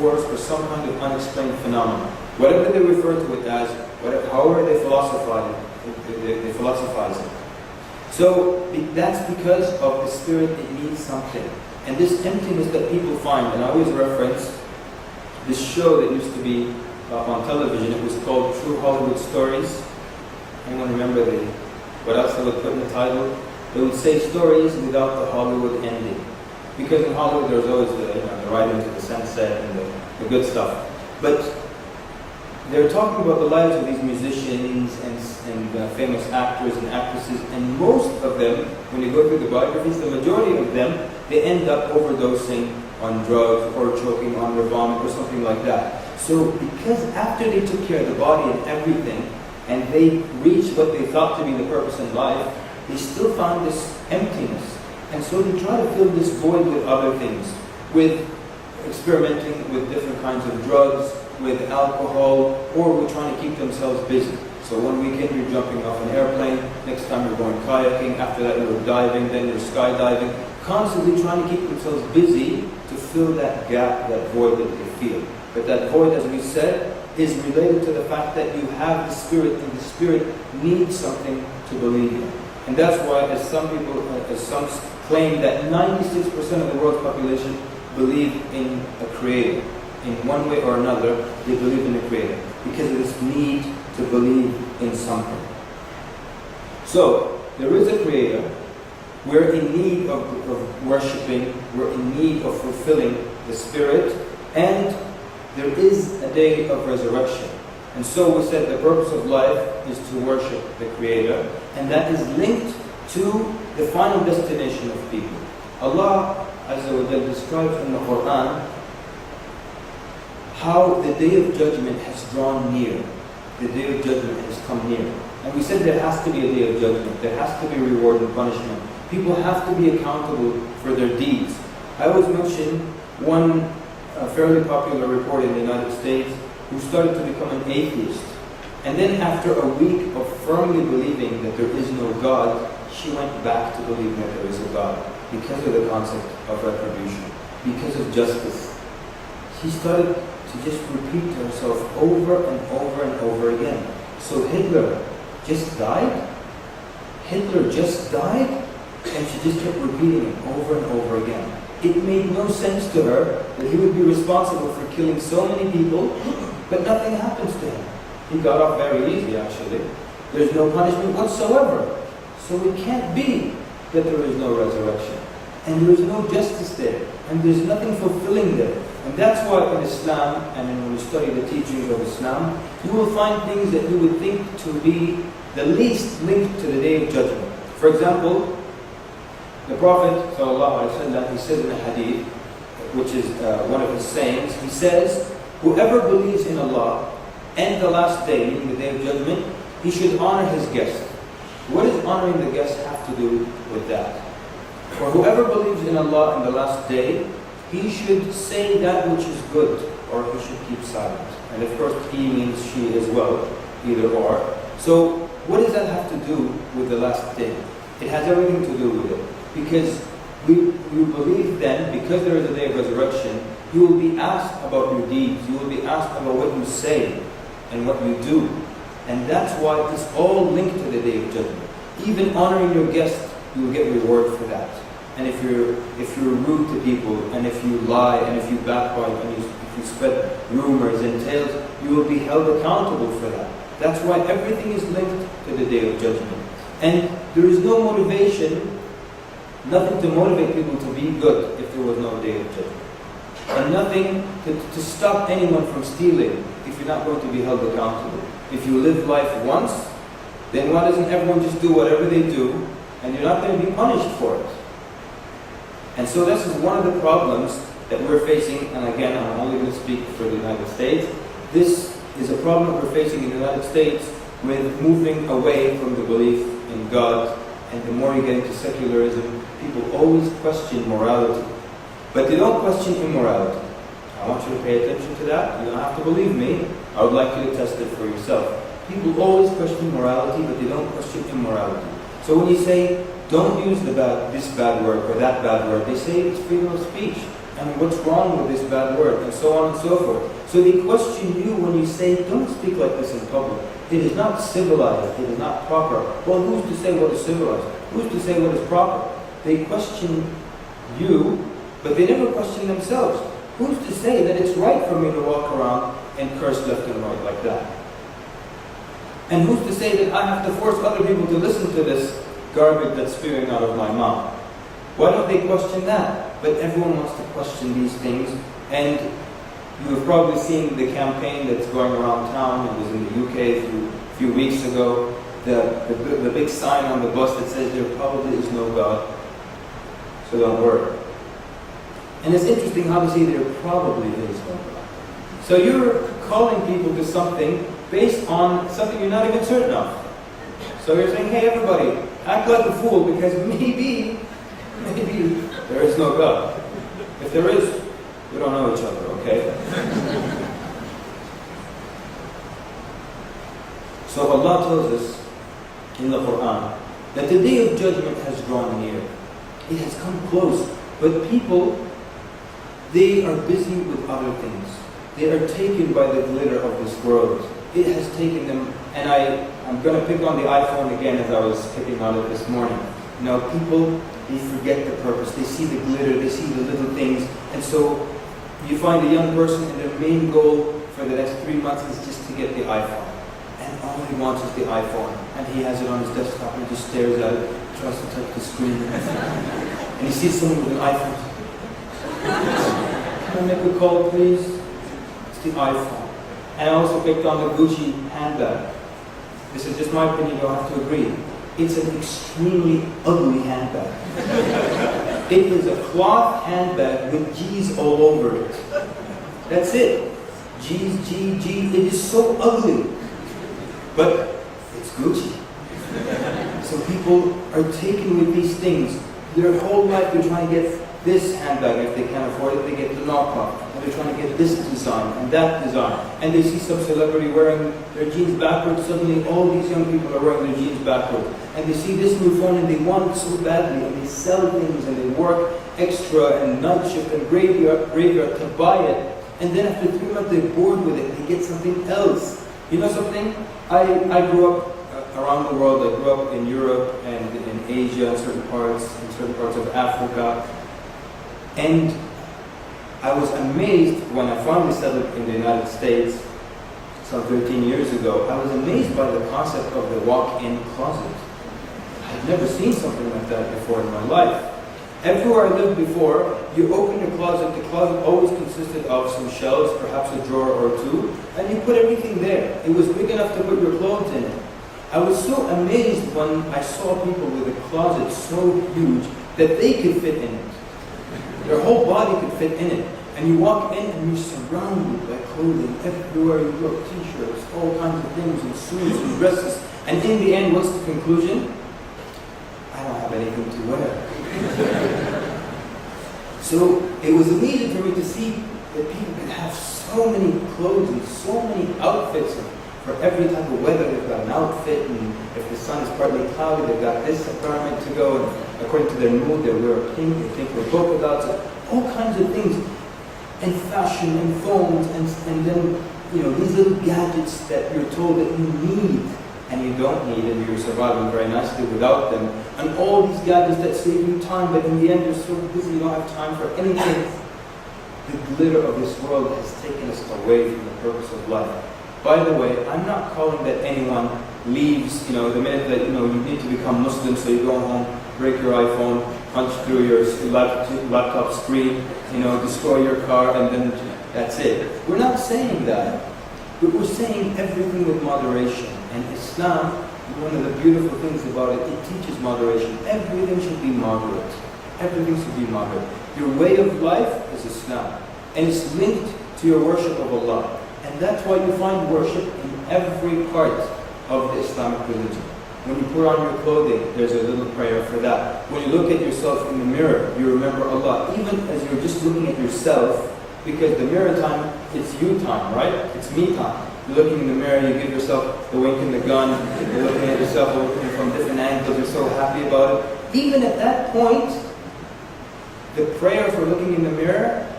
force or some kind of unexplained phenomenon. Whatever they refer to it as, however they philosophize it. So that's because of the spirit, it needs something. And this emptiness that people find, and I always reference this show that used to be on television, it was called True Hollywood Stories. Anyone remember what else they would put in the title? They would say stories without the Hollywood ending. Because in Hollywood there's always the ride into the sunset and the good stuff. But they're talking about the lives of these musicians and famous actors and actresses, and most of them, when you go through the biographies, the majority of them, they end up overdosing on drugs or choking on their vomit or something like that. So because after they took care of the body and everything, and they reached what they thought to be the purpose in life, they still found this emptiness. And so they try to fill this void with other things, with experimenting with different kinds of drugs, with alcohol, or with trying to keep themselves busy. So one weekend you're jumping off an airplane, next time you're going kayaking, after that you're diving, then you're skydiving, constantly trying to keep themselves busy to fill that gap, that void that they feel. But that void, as we said, is related to the fact that you have the Spirit, and the Spirit needs something to believe in. And that's why, as some claim that 96% of the world's population believe in a Creator. In one way or another, they believe in a Creator because of this need to believe in something. So, there is a Creator. We're in need of worshipping. We're in need of fulfilling the Spirit. And there is a day of resurrection. And so we said the purpose of life is to worship the Creator. And that is linked to the final destination of people. Allah Azza wa Jalla describes in the Quran how the day of judgment has drawn near. The day of judgment has come near. And we said there has to be a day of judgment. There has to be reward and punishment. People have to be accountable for their deeds. I always mention one fairly popular reporter in the United States who started to become an atheist. And then after a week of firmly believing that there is no God, she went back to believing that there is a God because of the concept of retribution, because of justice. She started to just repeat to herself over and over and over again. So Hitler just died? Hitler just died? And she just kept repeating it over and over again. It made no sense to her that he would be responsible for killing so many people, but nothing happens to him. He got off very easy, actually. There's no punishment whatsoever. So it can't be that there is no resurrection. And there is no justice there. And there's nothing fulfilling there. And that's why in Islam, and when we study the teachings of Islam, you will find things that you would think to be the least linked to the Day of Judgment. For example, the Prophet ﷺ, he says in a hadith, which is one of his sayings, he says, whoever believes in Allah and the last day, meaning the Day of Judgment, he should honor his guest. What does honoring the guest have to do with that? For whoever believes in Allah and the last day, he should say that which is good, or he should keep silent. And of course, he means she as well, either or. So, what does that have to do with the last day? It has everything to do with it. Because you believe then, because there is a day of resurrection, you will be asked about your deeds. You will be asked about what you say and what you do. And that's why it's all linked to the Day of Judgment. Even honoring your guest, you will get reward for that. And if you're rude to people, and if you lie, and if you backbite, and if you spread rumors and tales, you will be held accountable for that. That's why everything is linked to the Day of Judgment. And there is no motivation, nothing to motivate people to be good if there was no Day of Judgment. And nothing to stop anyone from stealing if you're not going to be held accountable. If you live life once, then why doesn't everyone just do whatever they do, and you're not going to be punished for it? And so this is one of the problems that we're facing, and again, I'm only going to speak for the United States. This is a problem that we're facing in the United States with moving away from the belief in God, and the more you get into secularism, people always question morality. But they don't question immorality. I want you to pay attention to that. You don't have to believe me. I would like you to test it for yourself. People always question morality, but they don't question immorality. So when you say, don't use this bad word or that bad word, they say it's freedom of speech. And what's wrong with this bad word? And so on and so forth. So they question you when you say, don't speak like this in public. It is not civilized. It is not proper. Well, who's to say what is civilized? Who's to say what is proper? They question you, but they never question themselves. Who's to say that it's right for me to walk around and curse left and right like that? And who's to say that I have to force other people to listen to this garbage that's spewing out of my mouth? Why don't they question that? But everyone wants to question these things. And you have probably seen the campaign that's going around town. It was in the UK a few weeks ago. The big sign on the bus that says there probably is no God. So don't worry. And it's interesting how they say there probably is no God. So you're calling people to something based on something you're not even certain of. So you're saying, hey everybody, act like a fool because maybe there is no God. If there is, we don't know each other, okay? So Allah tells us in the Quran that the day of judgment has drawn near. It has come close. But people, they are busy with other things. They are taken by the glitter of this world. It has taken them, and I'm going to pick on the iPhone again as I was picking on it this morning. You know, people, they forget the purpose. They see the glitter, they see the little things. And so you find a young person and their main goal for the next 3 months is just to get the iPhone. And all he wants is the iPhone. And he has it on his desktop and he just stares at it, tries to touch the screen. And he sees someone with an iPhone. Can I make a call, please? It's the iPhone. And I also picked on the Gucci handbag. This is just my opinion, you don't have to agree. It's an extremely ugly handbag. It is a cloth handbag with G's all over it. That's it. G's, G. It is so ugly. But it's Gucci. So people are taken with these things. Their whole life they're trying to get this handbag. If they can't afford it, they get the knockoff. And they're trying to get this design and that design. And they see some celebrity wearing their jeans backwards. Suddenly all these young people are wearing their jeans backwards. And they see this new phone and they want it so badly. And they sell things and they work extra and night shift and graveyard to buy it. And then after 3 months they're bored with it. They get something else. You know something? I grew up around the world. I grew up in Europe and in Asia, in certain parts of Africa. And I was amazed when I finally settled in the United States some 13 years ago. I was amazed by the concept of the walk-in closet. I'd never seen something like that before in my life. Everywhere I lived before, you open your closet, the closet always consisted of some shelves, perhaps a drawer or two, and you put everything there. It was big enough to put your clothes in it. I was so amazed when I saw people with a closet so huge that they could fit in it. Their whole body could fit in it. And you walk in and you're surrounded by clothing everywhere you look, t-shirts, all kinds of things, and suits and dresses. And in the end, what's the conclusion? I don't have anything to wear. So it was amazing for me to see that people can have so many clothes and so many outfits for every type of weather. They've got an outfit, and if the sun is partly cloudy, they've got this garment to go, and according to their mood, they wear pink, they think we're polka dots, all kinds of things, and fashion and phones, and then these little gadgets that you're told that you need and you don't need, and you're surviving very nicely without them, and all these gadgets that save you time, but in the end you're so busy you don't have time for anything. The glitter of this world has taken us away from the purpose of life. By the way, I'm not calling that anyone leaves, the minute that you need to become Muslim, so you go home, break your iPhone, punch through your laptop screen, destroy your car, and then that's it. We're not saying that, but we're saying everything with moderation. And Islam, one of the beautiful things about it teaches moderation. Everything should be moderate. Everything should be moderate. Your way of life is Islam, and it's linked to your worship of Allah. And that's why you find worship in every part of the Islamic religion. When you put on your clothing, there's a little prayer for that. When you look at yourself in the mirror, you remember Allah. Even as you're just looking at yourself, because the mirror time, it's you time, right? It's me time. You're looking in the mirror, you give yourself the wink and the gun, you're looking at yourself from different angles, you're so happy about it. Even at that point, The prayer for looking in the mirror